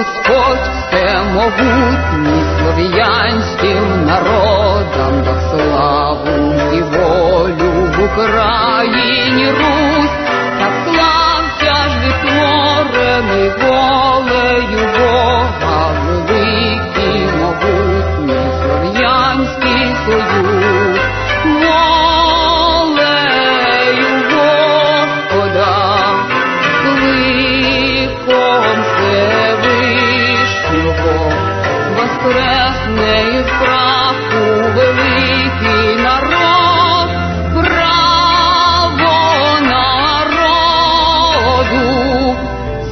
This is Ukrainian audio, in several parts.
Господь всемогутній слов'янським народам дав славу і волю в Україні Русь, так слався ж відтворений волею Бога великий могутній слов'янський союз. Волею Господа, кликом Всевишнього, воскресне із праху великий народ, право народу,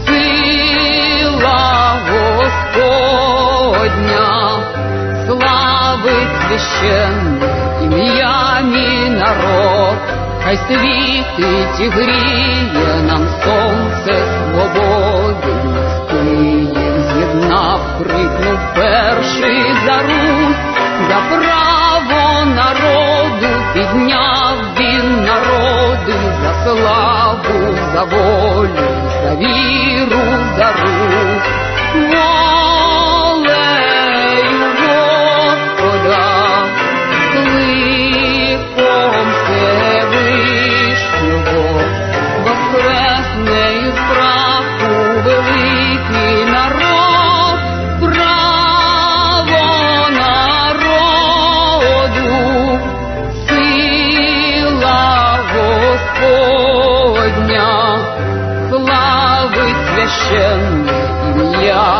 сила Господня, славить священне ім'я мій народ. Хай світить і гріє нам сонце свободи, нас Київ з'єднав, крикнув перший за Русь, за право народу підняв він народи, за славу, за волю, за віру, за Русь. Волею Господа, кликом Всевишнього, воскресне із праху великий народ, право народу, сила Господня, славить священне ім'я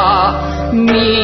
мій